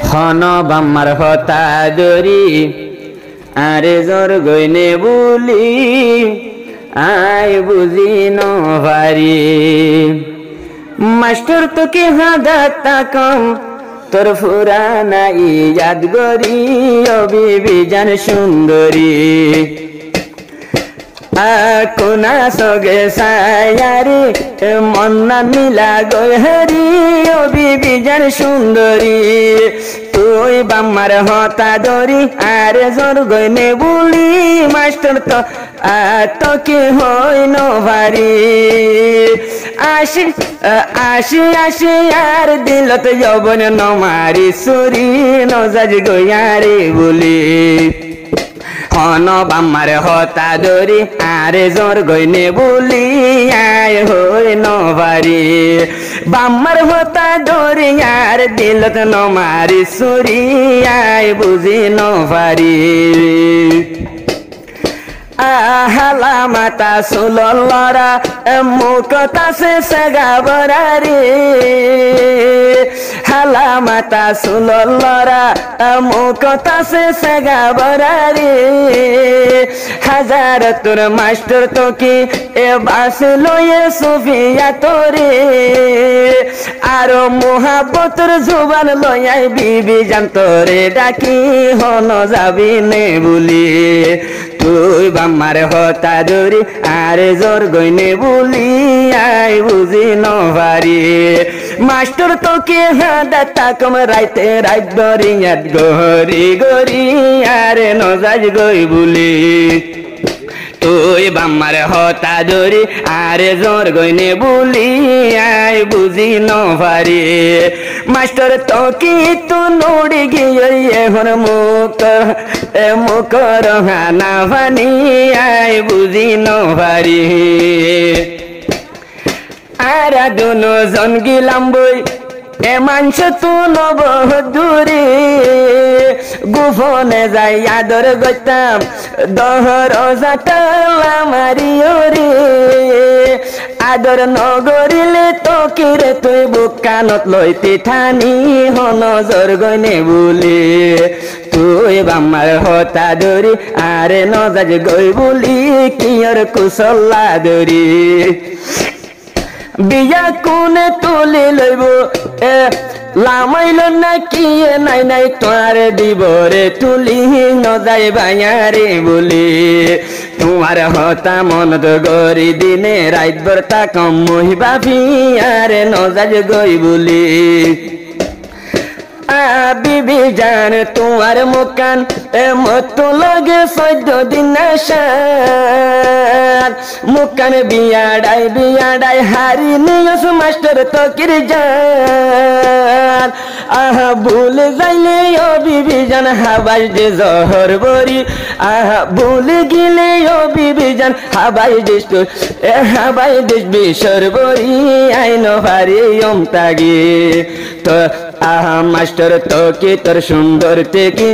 হন বাম্মার হতা দরি আরে জোর গইনে বুলি আই বুঝি নারি মাস্টার তোকে হাদাতা কম তোর ফুরানা ইয়াদ গরি ও বিবি জান সুন্দরী কোনা সগে সায়ারি মন্না নীলা গহরি ও বিবি জান সুন্দরী তুই বাম্মার হতা দরি আরে জোর গইনে বুলি মাস্টার তো তোকে হই নভারি আসি আসি আসি আর দিলত যৌবন নমারি সুরি নজাজ গয়ারে বলি হন বাম্মার হতা দরি আরে জোর গইনে বলি আয় হই নভারি বাম্মার হতা দরি আর দিলত নমারি সুরি আয় বুঝি নভারি আহালা মাতা সুললরা মুকতা সে সগাবরারি হালা মাতা সুললরা মুকতা সে সগাবরারি হাজার তোর মাস্টার তোকে এ বাস লয়ে সুফিয়া তোরে আরো মোহাবতর জুবান লয়াই বিবি জান্তরে ডাকি হন যাবি নে বলি তুই বাম্মার হতা দরি আরে জোর গইনে বলি আই বুঝি নভারি মাস্টার তোকে হাদাতা কম রাইতে রাইত দরিয়াত গহরি গরি আরে নজাজ গই বলি তুই বাম্মার হতা দরি আরে জোর গইনে বলি আই বুঝি নভারি মাস্টার তোকে তো নড়ি গিয়ে এখন মুখ রহানা ভানি আই বুঝি নভারি আরা দুনো জন গিলাম বই এ মাংস তু নব দূরে গোপনে যাই আদর গইতাম দহর জাটালা মারিও রে আদর নগরিলে তোকে রে তুই বুক কানত লইতে ঠানি হন জোর গইনে বলি তুই বাম্মার হতা দরি আরে নজাজ গই বলি কিয়র কুশলা দরি বিয়া কোনে তুলি লইব লামাইল না কি নাই নাই তোর দিবরে তুলি নজাই বায়ারে বলি তোমার হতা মন গরি দিনে রাত বর্তা কম মহিবাবি আরে নজাজ গই বলি বিবি জান তোমার মুকান মত লগে 14 দিন মুকান বিয়াডাই হারি নিয়স মাস্টার তকির জান আহা ভুল যাইলে ও বিবি জান হাবাই দে জহর বরি আহা ভুল গিলে ও বিবি জান হাবাই দিস হাবাই দিস বিশর বরি আইন ভারি তাগি তো আহা মাস্টার তোকে তোর সুন্দর থেকে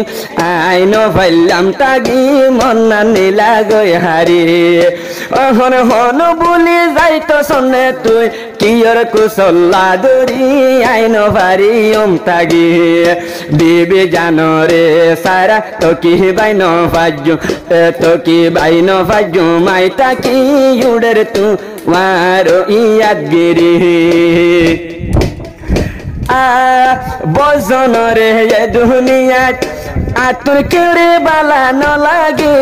আইন ফাইলাম তাগি মন্না নীলা গই হারি হন হন বলি যাইতো সনে তুই কিয়র কুশলা দরি আইন ভারি তাগি বিবি জানরে সারা তোকি বাইন ফাজু তোকি বাইন ফাজু মাইতা কি উড়ের তু মারো ইয়াদগিরি বজন রে দুনিয়াত আতুর কেড়ে বালা ন লাগে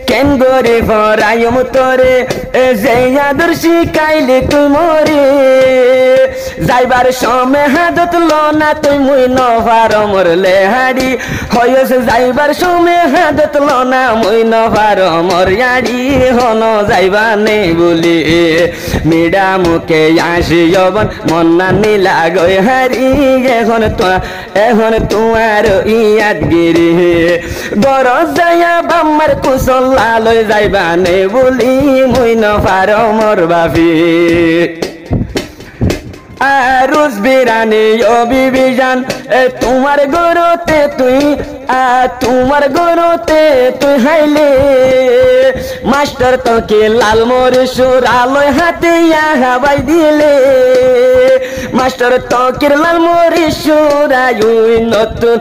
কেন গরে ভরায়ম তোরে যে আদর শিখাইলে তুই মরে যাইবার সময় হাদত লো না তুই মুই নভার মরলে হাড়ি হয়স যাইবার সময় হাদত লো না মুই নভার মর ইয়াড়ি হন যাইবা নেই বলি মিডা মুখে আসি যবন মন্না নীলা গই হারি এখন তোমার ইয়াদগিরি গরজ যাইয়া বাম্মার কুশলা লই যাইবা নেই বলি মুই নভার মর বাপি রুজ বিরানি ও বিবিজান তোমার গরুতে তুই তোমার গরুতে তুই হাইলে মাস্টার তোকে লাল মরিচুর আলোয় হাতে হাবাই দিলে মাস্টার তোকের লাল মরিচুর আয়ুই নতুন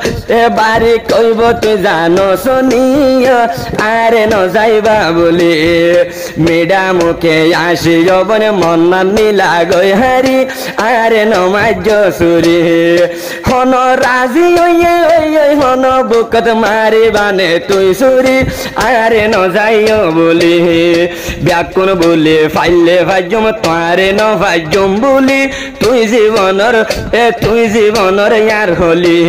বাড়ি কইব তুই জানো শুনিয়া আরে ন যাইবা বলে মেডামুখে আসি যবনে মন নীলা গই হারি আরে নমাজ্য সুরে হন রাজি হন বুকত মারি বানে তুই সুরি আরে ন যাইও বলি ব্যাকুণ বলি ফাইলে ভাজ্যম তারে ন ভাজ্যম বলি তুই জীবনর ইয়ার হলি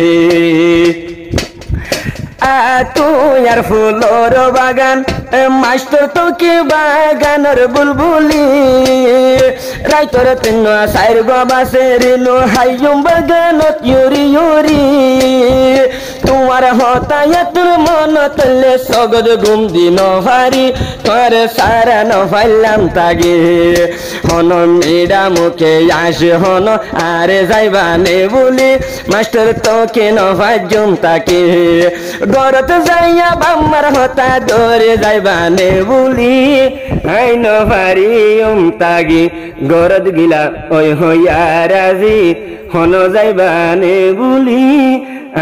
তুই আর ফুলর বাগান মাস্টার তোকে বাগানর বুলবুলি রাইতর তিন সাইর বাসে রেলো হাইয়ম বাগানত ইউরি ইউরি তোমার হতায়া তোর মন তলে সগদ ঘুম দিন ভারি তোর সারা ন ফাইলাম তাগে হন মেডা মুখে আসে হন আরে যাইবা নে বলি মাস্টার তোকে ন ভাজ্যম তাকে গরত যাইয়া বাম্মার হতা ধরে যাইবা নে বলি আই ন ভারি তাগি গরদ গিলা ওই হইয়া রাজি হন যাইবা নে বলি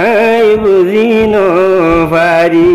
আই বুঝি ন ভারি।